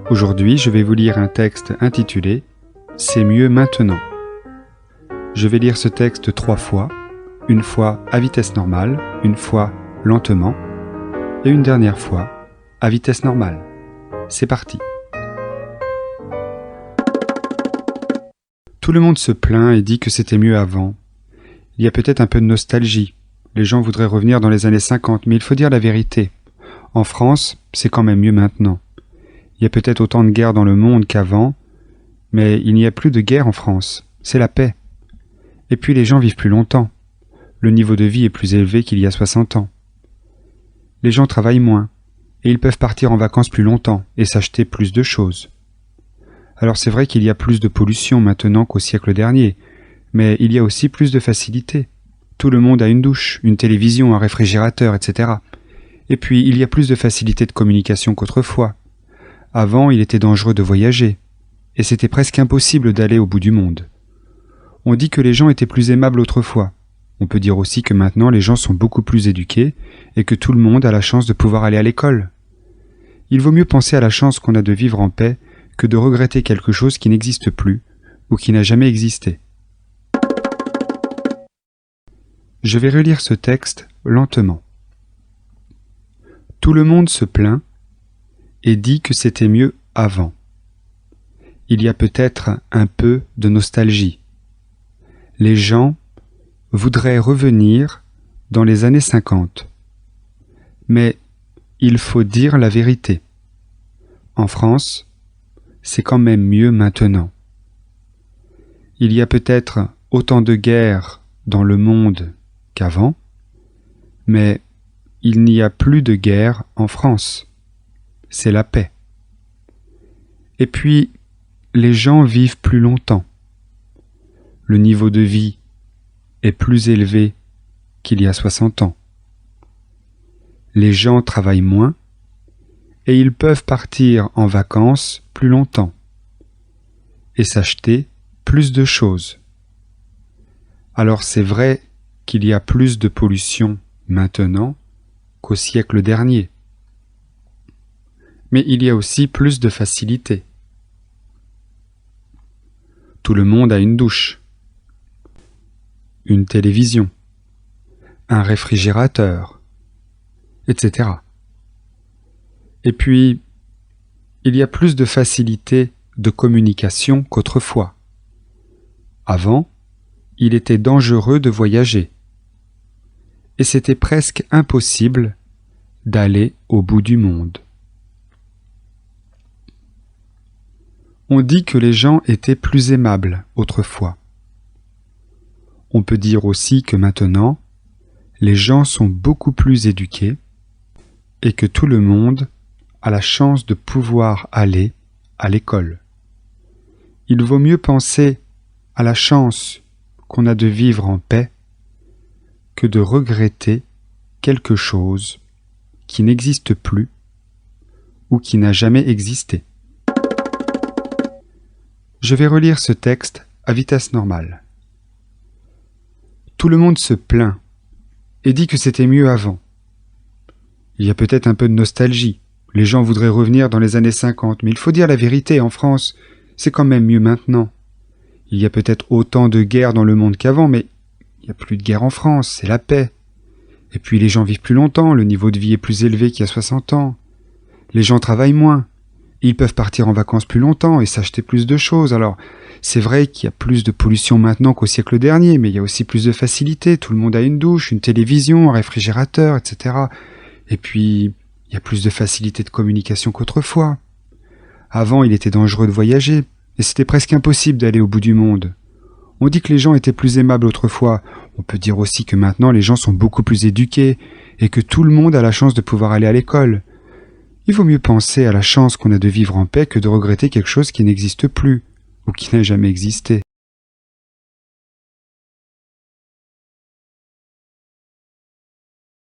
Aujourd'hui, je vais vous lire un texte intitulé « C'est mieux maintenant ». Je vais lire ce texte 3 fois, une fois à vitesse normale, une fois lentement, et une dernière fois à vitesse normale. C'est parti. Tout le monde se plaint et dit que c'était mieux avant. Il y a peut-être un peu de nostalgie. Les gens voudraient revenir dans les années 50, mais il faut dire la vérité. En France, c'est quand même mieux maintenant. Il y a peut-être autant de guerres dans le monde qu'avant, mais il n'y a plus de guerre en France. C'est la paix. Et puis les gens vivent plus longtemps. Le niveau de vie est plus élevé qu'il y a 60 ans. Les gens travaillent moins, et ils peuvent partir en vacances plus longtemps et s'acheter plus de choses. Alors c'est vrai qu'il y a plus de pollution maintenant qu'au siècle dernier, mais il y a aussi plus de facilité. Tout le monde a une douche, une télévision, un réfrigérateur, etc. Et puis il y a plus de facilité de communication qu'autrefois. Avant, il était dangereux de voyager, et c'était presque impossible d'aller au bout du monde. On dit que les gens étaient plus aimables autrefois. On peut dire aussi que maintenant les gens sont beaucoup plus éduqués et que tout le monde a la chance de pouvoir aller à l'école. Il vaut mieux penser à la chance qu'on a de vivre en paix que de regretter quelque chose qui n'existe plus ou qui n'a jamais existé. Je vais relire ce texte lentement. Tout le monde se plaint et dit que c'était mieux avant. Il y a peut-être un peu de nostalgie. Les gens voudraient revenir dans les années 50. Mais il faut dire la vérité. En France, c'est quand même mieux maintenant. Il y a peut-être autant de guerres dans le monde qu'avant, mais il n'y a plus de guerre en France. C'est la paix. Et puis, les gens vivent plus longtemps. Le niveau de vie est plus élevé qu'il y a 60 ans. Les gens travaillent moins et ils peuvent partir en vacances plus longtemps et s'acheter plus de choses. Alors c'est vrai qu'il y a plus de pollution maintenant qu'au siècle dernier. Mais il y a aussi plus de facilité. Tout le monde a une douche, une télévision, un réfrigérateur, etc. Et puis, il y a plus de facilité de communication qu'autrefois. Avant, il était dangereux de voyager, et c'était presque impossible d'aller au bout du monde. On dit que les gens étaient plus aimables autrefois. On peut dire aussi que maintenant, les gens sont beaucoup plus éduqués et que tout le monde a la chance de pouvoir aller à l'école. Il vaut mieux penser à la chance qu'on a de vivre en paix que de regretter quelque chose qui n'existe plus ou qui n'a jamais existé. Je vais relire ce texte à vitesse normale. Tout le monde se plaint et dit que c'était mieux avant. Il y a peut-être un peu de nostalgie. Les gens voudraient revenir dans les années 50, mais il faut dire la vérité, en France, c'est quand même mieux maintenant. Il y a peut-être autant de guerres dans le monde qu'avant, mais il n'y a plus de guerre en France, c'est la paix. Et puis les gens vivent plus longtemps, le niveau de vie est plus élevé qu'il y a 60 ans. Les gens travaillent moins. Ils peuvent partir en vacances plus longtemps et s'acheter plus de choses. Alors, c'est vrai qu'il y a plus de pollution maintenant qu'au siècle dernier, mais il y a aussi plus de facilité. Tout le monde a une douche, une télévision, un réfrigérateur, etc. Et puis, il y a plus de facilité de communication qu'autrefois. Avant, il était dangereux de voyager, et c'était presque impossible d'aller au bout du monde. On dit que les gens étaient plus aimables autrefois. On peut dire aussi que maintenant, les gens sont beaucoup plus éduqués, et que tout le monde a la chance de pouvoir aller à l'école. Il vaut mieux penser à la chance qu'on a de vivre en paix que de regretter quelque chose qui n'existe plus ou qui n'a jamais existé.